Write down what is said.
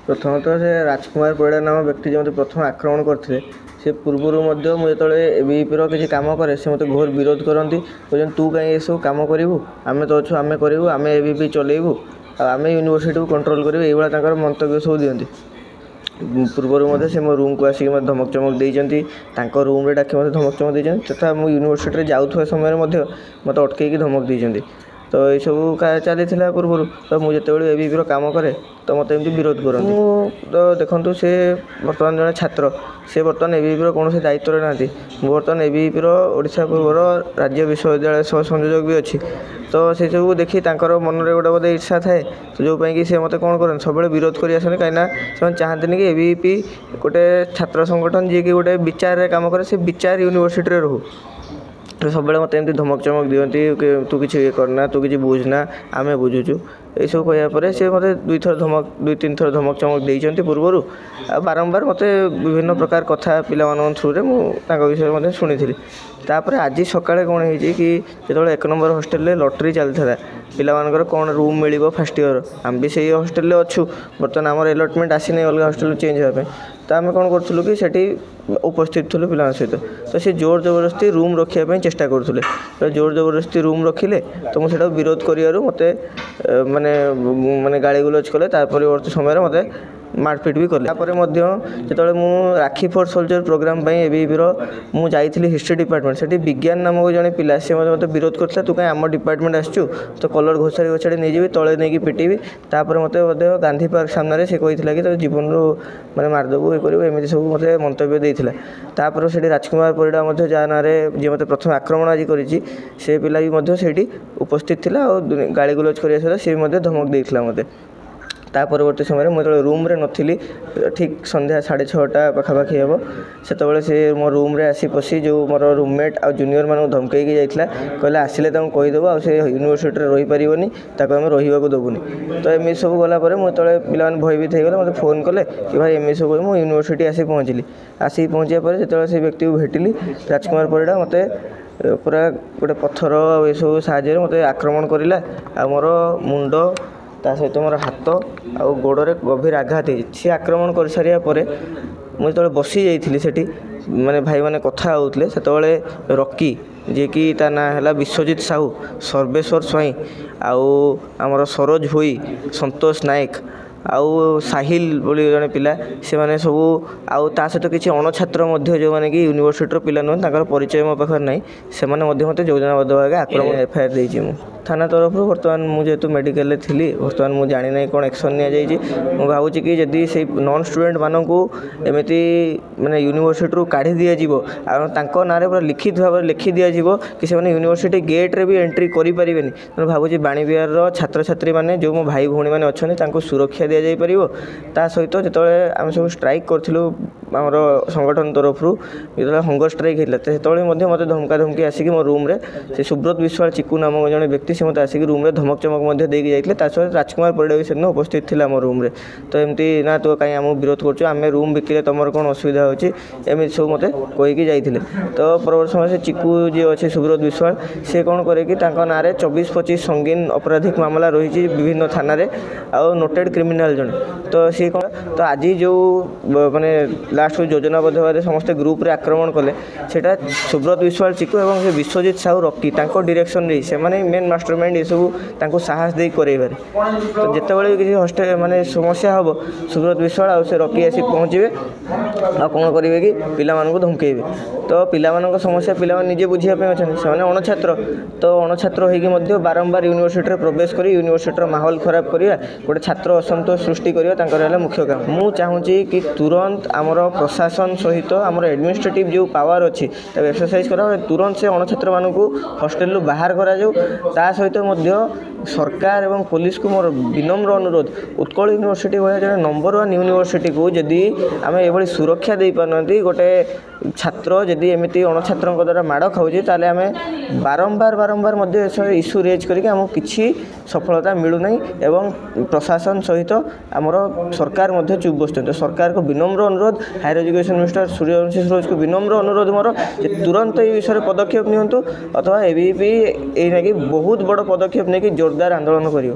ପ୍ରଥମତଃ ସେ ରାଜକୁମାର ପରିଡ଼ା ନାମ ବ୍ୟକ୍ତି ଯେ ମୋତେ ପ୍ରଥମେ ଆକ୍ରମଣ କରିଥିଲେ, ସେ ପୂର୍ବରୁ ମଧ୍ୟ ମୁଁ ଯେତେବେଳେ ଏବିଭିପିର କିଛି କାମ କରେ ସେ ମୋତେ ଘୋର ବିରୋଧ କରନ୍ତି। କହୁଛନ୍ତି ତୁ କାହିଁ ଏସବୁ କାମ କରିବୁ, ଆମେ ତ ଅଛୁ, ଆମେ କରିବୁ, ଆମେ ଏବିଭିପି ଚଲେଇବୁ, ଆଉ ଆମେ ୟୁନିଭର୍ସିଟିକୁ କଣ୍ଟ୍ରୋଲ୍ କରିବୁ, ଏଇଭଳିଆ ତାଙ୍କର ମନ୍ତବ୍ୟ ସବୁ ଦିଅନ୍ତି। ପୂର୍ବରୁ ମଧ୍ୟ ସେ ମୋ ରୁମ୍କୁ ଆସିକି ମୋତେ ଧମକ ଚମକ ଦେଇଛନ୍ତି, ତାଙ୍କ ରୁମ୍ରେ ଡାକି ମୋତେ ଧମକ ଚମକ ଦେଇଛନ୍ତି, ତଥା ମୁଁ ୟୁନିଭର୍ସିଟିରେ ଯାଉଥିବା ସମୟରେ ମଧ୍ୟ ମୋତେ ଅଟକେଇକି ଧମକ ଦେଇଛନ୍ତି। ତ ଏଇସବୁ ଚାଲିଥିଲା ପୂର୍ବରୁ। ତ ମୁଁ ଯେତେବେଳେ ଏବିଭିପିର କାମ କରେ ତ ମୋତେ ଏମିତି ବିରୋଧ କରନ୍ତି। ମୁଁ ତ ଦେଖନ୍ତୁ, ସେ ବର୍ତ୍ତମାନ ଜଣେ ଛାତ୍ର, ସେ ବର୍ତ୍ତମାନ ଏବିଭିପିର କୌଣସି ଦାୟିତ୍ୱରେ ନାହାନ୍ତି। ମୁଁ ବର୍ତ୍ତମାନ ଏବିଭିପିର ଓଡ଼ିଶା ପୂର୍ବର ରାଜ୍ୟ ବିଶ୍ୱବିଦ୍ୟାଳୟ ସହ ସଂଯୋଜକ ବି ଅଛି। ତ ସେସବୁ ଦେଖି ତାଙ୍କର ମନରେ ଗୋଟେ ବୋଧେ ଇର୍ଷା ଥାଏ, ତ ଯେଉଁ ପାଇଁକି ସେ ମୋତେ କ'ଣ କରନ୍ତି, ସବୁବେଳେ ବିରୋଧ କରି ଆସନ୍ତି। କାହିଁକିନା ସେମାନେ ଚାହାନ୍ତିନି କି ଏବିଭିପି ଗୋଟେ ଛାତ୍ର ସଂଗଠନ ଯିଏକି ଗୋଟେ ବିଚାରରେ କାମ କରେ, ସେ ବିଚାର ୟୁନିଭର୍ସିଟିରେ ରହୁ। ସବୁବେଳେ ମୋତେ ଏମିତି ଧମକ ଚମକ ଦିଅନ୍ତି କି ତୁ କିଛି ଇଏ କରନା, ତୁ କିଛି ବୁଝନା, ଆମେ ବୁଝୁଛୁ, ଏଇସବୁ କହିବା ପରେ ସେ ମୋତେ ଦୁଇ ତିନି ଥର ଧମକ ଚମକ ଦେଇଛନ୍ତି ପୂର୍ବରୁ। ଆଉ ବାରମ୍ବାର ମୋତେ ବିଭିନ୍ନ ପ୍ରକାର କଥା ପିଲାମାନଙ୍କ ଥ୍ରୁରେ ମୁଁ ତାଙ୍କ ବିଷୟରେ ମଧ୍ୟ ଶୁଣିଥିଲି। ତାପରେ ଆଜି ସକାଳେ କ'ଣ ହେଇଛି କି, ଯେତେବେଳେ 1 ନମ୍ବର ହଷ୍ଟେଲରେ ଲଟେରୀ ଚାଲିଥିଲା ପିଲାମାନଙ୍କର କ'ଣ ରୁମ୍ ମିଳିବ ଫାର୍ଷ୍ଟ ଇୟର, ଆମେ ବି ସେଇ ହଷ୍ଟେଲରେ ଅଛୁ। ବର୍ତ୍ତମାନ ଆମର ଆଲଟମେଣ୍ଟ ଆସିନି ଅଲଗା ହଷ୍ଟେଲକୁ ଚେଞ୍ଜ ହେବା ପାଇଁ। ତ ଆମେ କ'ଣ କରୁଥିଲୁ କି ସେଠି ଉପସ୍ଥିତ ଥିଲୁ ପିଲାଙ୍କ ସହିତ। ତ ସେ ଜୋର ଜବରଦସ୍ତି ରୁମ୍ ରଖିବା ପାଇଁ ଚେଷ୍ଟା କରୁଥିଲେ। ତ ଜୋର ଜବରଦସ୍ତି ରୁମ୍ ରଖିଲେ, ତ ମୁଁ ସେଇଟାକୁ ବିରୋଧ କରିବାରୁ ମୋତେ ମାନେ ଗାଳିଗୁଲଜ କଲେ। ତା ପରବର୍ତ୍ତୀ ସମୟରେ ମୋତେ ମାରପିଟ୍ ବି କଲେ। ତାପରେ ମଧ୍ୟ ଯେତେବେଳେ ମୁଁ ରାକ୍ଷୀ ଫର୍ ସୋଲଜର ପ୍ରୋଗ୍ରାମ ପାଇଁ ଏବିଭିପିର ମୁଁ ଯାଇଥିଲି ହିଷ୍ଟ୍ରି ଡିପାର୍ଟମେଣ୍ଟ, ସେଠି ବିଜ୍ଞାନ ନାମକ ଜଣେ ପିଲା, ସେ ମୋତେ ବିରୋଧ କରିଥିଲା, ତୁ କାହିଁ ଆମ ଡିପାର୍ଟମେଣ୍ଟ ଆସିଛୁ, ତ କଲର ଘୋଷାଡ଼ି ନେଇଯିବି, ତଳେ ନେଇକି ପିଟିବି। ତାପରେ ମୋତେ ମଧ୍ୟ ଗାନ୍ଧୀ ପାର୍କ ସାମ୍ନାରେ ସେ କହିଥିଲା କି ତୋ ଜୀବନରୁ ମାନେ ମାରିଦେବୁ, ଇଏ କରିବୁ, ଏମିତି ସବୁ ମୋତେ ମନ୍ତବ୍ୟ ଦେଇଥିଲା। ତାପରେ ସେଠି ରାଜକୁମାର ପରିଡ଼ା ମଧ୍ୟ ଯାହା ନାଁରେ ଯିଏ ମୋତେ ପ୍ରଥମେ ଆକ୍ରମଣ ଆଜି କରିଛି, ସେ ପିଲା ବି ମଧ୍ୟ ସେଇଠି ଉପସ୍ଥିତ ଥିଲା। ଆଉ ଗାଳିଗୁଲଜ କରିବା ସହିତ ସେ ମଧ୍ୟ ଧମକ ଦେଇଥିଲା ମୋତେ। ତା ପରବର୍ତ୍ତୀ ସମୟରେ ମୁଁ ଯେତେବେଳେ ରୁମ୍ରେ ନଥିଲି, ଠିକ୍ ସନ୍ଧ୍ୟା 6:30 ପାଖାପାଖି ହେବ, ସେତେବେଳେ ସେ ମୋ ରୁମ୍ରେ ଆସି ପଶି ଯେଉଁ ମୋର ରୁମ୍ମେଟ୍ ଆଉ ଜୁନିୟରମାନଙ୍କୁ ଧମକେଇକି ଯାଇଥିଲା, କହିଲା ଆସିଲେ ତାଙ୍କୁ କହିଦେବୁ ଆଉ ସେ ୟୁନିଭର୍ସିଟିରେ ରହିପାରିବନି, ତାକୁ ଆମେ ରହିବାକୁ ଦେବୁନି। ତ ଏମିତି ସବୁ ଗଲା ପରେ ମୁଁ ଯେତେବେଳେ ପିଲାମାନେ ଭୟଭୀତ ହେଇଗଲେ ମୋତେ ଫୋନ୍ କଲେ କି ଭାଇ ଏମିତି ସବୁ ମୁଁ ୟୁନିଭର୍ସିଟି ଆସି ପହଞ୍ଚିଲି। ଆସିକି ପହଞ୍ଚିବା ପରେ ଯେତେବେଳେ ସେ ବ୍ୟକ୍ତିକୁ ଭେଟିଲି, ରାଜକୁମାର ପରିଡ଼ା ମୋତେ ପୁରା ଗୋଟେ ପଥର ଆଉ ଏସବୁ ସାହାଯ୍ୟରେ ମୋତେ ଆକ୍ରମଣ କରିଲା। ଆଉ ମୋର ମୁଣ୍ଡ, ତା ସହିତ ମୋର ହାତ ଆଉ ଗୋଡ଼ରେ ଗଭୀର ଆଘାତ ହେଇଛି। ସେ ଆକ୍ରମଣ କରିସାରିବା ପରେ ମୁଁ ଯେତେବେଳେ ବସିଯାଇଥିଲି ସେଠି, ମାନେ ଭାଇମାନେ କଥା ହେଉଥିଲେ, ସେତେବେଳେ ରକି, ଯିଏକି ତା ନାଁ ହେଲା ବିଶ୍ୱଜିତ ସାହୁ, ସର୍ବେଶ୍ୱର ସ୍ୱାଇଁ, ଆଉ ଆମର ସରୋଜ ଭୋଇ, ସନ୍ତୋଷ ନାୟକ ଆଉ ସାହିଲ ବୋଲି ଜଣେ ପିଲା, ସେମାନେ ସବୁ, ଆଉ ତା ସହିତ କିଛି ଅଣଛାତ୍ର ମଧ୍ୟ ଯେଉଁମାନେ କି ୟୁନିଭର୍ସିଟିର ପିଲା ନୁହନ୍ତି, ତାଙ୍କର ପରିଚୟ ମୋ ପାଖରେ ନାହିଁ, ସେମାନେ ମଧ୍ୟ ମୋତେ ଯୋଜନାବଦ୍ଧ ଭାବେ ଆକ୍ରମଣ ଏଫଆଇଆର ଦେଇଛି। ମୁଁ ଥାନା ତରଫରୁ ବର୍ତ୍ତମାନ ମୁଁ ଯେହେତୁ ମେଡ଼ିକାଲରେ ଥିଲି, ବର୍ତ୍ତମାନ ମୁଁ ଜାଣିନାହିଁ କ'ଣ ଆକ୍ସନ୍ ନିଆଯାଇଛି। ମୁଁ ଭାବୁଛି କି ଯଦି ସେଇ ନନ୍ ଷ୍ଟୁଡ଼େଣ୍ଟମାନଙ୍କୁ ଏମିତି ମାନେ ୟୁନିଭର୍ସିଟିରୁ କାଢ଼ି ଦିଆଯିବ, ଆଉ ତାଙ୍କ ନାଁରେ ପୁରା ଲିଖିତ ଭାବରେ ଲେଖି ଦିଆଯିବ କି ସେମାନେ ୟୁନିଭର୍ସିଟି ଗେଟ୍ରେ ବି ଏଣ୍ଟ୍ରି କରିପାରିବେନି, ତେଣୁ ଭାବୁଛି ବାଣୀବିହାରର ଛାତ୍ରଛାତ୍ରୀମାନେ, ଯେଉଁ ମୋ ଭାଇ ଭଉଣୀମାନେ ଅଛନ୍ତି, ତାଙ୍କୁ ସୁରକ୍ଷା ଦିଆଯାଇପାରିବ। ତା ସହିତ ଯେତେବେଳେ ଆମେ ସବୁ ଷ୍ଟ୍ରାଇକ୍ କରିଥିଲୁ ଆମର ସଂଗଠନ ତରଫରୁ, ଯେତେବେଳେ ହଙ୍ଗର ଷ୍ଟ୍ରାଇକ୍ ହେଇଥିଲା, ସେତେବେଳେ ମଧ୍ୟ ମୋତେ ଧମକା ଧମକି ଆସିକି ମୋ ରୁମ୍ରେ ସେ ସୁବ୍ରତ ବିଶ୍ୱାଳ ଚିକୁ ନାମକ ଜଣେ ବ୍ୟକ୍ତି, ସେ ମୋତେ ଆସିକି ରୁମ୍ରେ ଧମକ ଚମକ ମଧ୍ୟ ଦେଇକି ଯାଇଥିଲେ। ତା ସହିତ ରାଜକୁମାର ପରିଡ଼ା ବି ସେଦିନ ଉପସ୍ଥିତ ଥିଲା ମୋ ରୁମ୍ରେ। ତ ଏମିତି ନା ତୁ କାହିଁ ଆମକୁ ବିରୋଧ କରୁଛୁ, ଆମେ ରୁମ୍ ବିକିଲେ ତୁମର କ'ଣ ଅସୁବିଧା ହେଉଛି, ଏମିତି ସବୁ ମୋତେ କହିକି ଯାଇଥିଲେ। ତ ପରବର୍ତ୍ତୀ ସମୟରେ ସେ ଚିକୁ ଯିଏ ଅଛି ସୁବ୍ରତ ବିଶ୍ୱାଳ, ସେ କ'ଣ କରେ କି ତାଙ୍କ ନାଁରେ 24-25 ସଙ୍ଗୀନ ଅପରାଧିକ ମାମଲା ରହିଛି ବିଭିନ୍ନ ଥାନାରେ, ଆଉ ନୋଟେଡ଼ କ୍ରିମିନାଲ ଜଣେ। ତ ସିଏ କ'ଣ, ତ ଆଜି ଯେଉଁ ମାନେ ଲାଷ୍ଟକୁ ଯୋଜନାବଦ୍ଧ ଭାବେ ସମସ୍ତେ ଗ୍ରୁପରେ ଆକ୍ରମଣ କଲେ, ସେଇଟା ସୁବ୍ରତ ବିଶ୍ୱାଳ ଚିକୁ ଏବଂ ସେ ବିଶ୍ୱଜିତ ସାହୁ ରକି, ତାଙ୍କ ଡିରେକ୍ସନ୍ ନେଇ ସେମାନେ ମେନ୍ ମାଷ୍ଟର ମାଇଣ୍ଡ ଏସବୁ ତାଙ୍କୁ ସାହସ ଦେଇ କରେଇବାରେ। ତ ଯେତେବେଳେ ବି କିଛି ମାନେ ସମସ୍ୟା ହେବ, ସୁବ୍ରତ ବିଶ୍ୱାଳ ଆଉ ସେ ରକି ଆସି ପହଞ୍ଚିବେ, ଆଉ କ'ଣ କରିବେ କି ପିଲାମାନଙ୍କୁ ଧମକେଇବେ। ତ ପିଲାମାନଙ୍କ ସମସ୍ୟା ପିଲାମାନେ ନିଜେ ବୁଝିବା ପାଇଁ ଅଛନ୍ତି, ସେମାନେ ଅଣଛାତ୍ର। ତ ଅଣଛାତ୍ର ହେଇକି ମଧ୍ୟ ବାରମ୍ବାର ୟୁନିଭର୍ସିଟିରେ ପ୍ରବେଶ କରି ୟୁନିଭର୍ସିଟିର ମାହୋଲ ଖରାପ କରିବା, ଗୋଟେ ଛାତ୍ର ଅସନ୍ତୋଷ ସୃଷ୍ଟି କରିବା ତାଙ୍କର ହେଲା ମୁଖ୍ୟ କାମ। ମୁଁ ଚାହୁଁଛି କି ତୁରନ୍ତ ଆମର ପ୍ରଶାସନ ସହିତ ଆମର ଆଡ଼ମିନିଷ୍ଟ୍ରେଟିଭ୍ ଯେଉଁ ପାୱାର ଅଛି ତାକୁ ଏକ୍ସରସାଇଜ୍ କରା, ତୁରନ୍ତ ସେ ଅଣଛାତ୍ରମାନଙ୍କୁ ହଷ୍ଟେଲରୁ ବାହାର କରାଯାଉ। ତା ସହିତ ମଧ୍ୟ ସରକାର ଏବଂ ପୋଲିସକୁ ମୋର ବିନମ୍ର ଅନୁରୋଧ, ଉତ୍କଳ ୟୁନିଭର୍ସିଟି ଭଳିଆ ଜଣେ ନମ୍ବର 1 ୟୁନିଭର୍ସିଟିକୁ ଯଦି ଆମେ ଏଭଳି ସୁରକ୍ଷା ଦେଇପାରୁନାହାନ୍ତି, ଗୋଟେ ଛାତ୍ର ଯଦି ଏମିତି ଅଣଛାତ୍ରଙ୍କ ଦ୍ୱାରା ମାଡ଼ ଖାଉଛି, ତାହେଲେ ଆମେ ବାରମ୍ବାର ମଧ୍ୟ ଏସବୁ ଇସ୍ୟୁ ରେଜ୍ କରିକି ଆମକୁ କିଛି ସଫଳତା ମିଳୁନାହିଁ। ଏବଂ ପ୍ରଶାସନ ସହିତ ଆମର ସରକାର ମଧ୍ୟ ଚୁପ୍ ବସୁଛନ୍ତି। ସରକାରକୁ ବିନମ୍ର ଅନୁରୋଧ, ହାୟର ଏଜୁକେସନ୍ ମିନିଷ୍ଟର ସୂର୍ଯ୍ୟବଂଶୀ ସୁରଜକୁ ବିନମ୍ର ଅନୁରୋଧ ମୋର ଯେ ତୁରନ୍ତ ଏହି ବିଷୟରେ ପଦକ୍ଷେପ ନିଅନ୍ତୁ, ଅଥବା ଏବିଭିପି ଏଇ ନେଇକି ବହୁତ ବଡ଼ ପଦକ୍ଷେପ ନେଇକି ଜୋରଦାର ଆନ୍ଦୋଳନ କରିବ।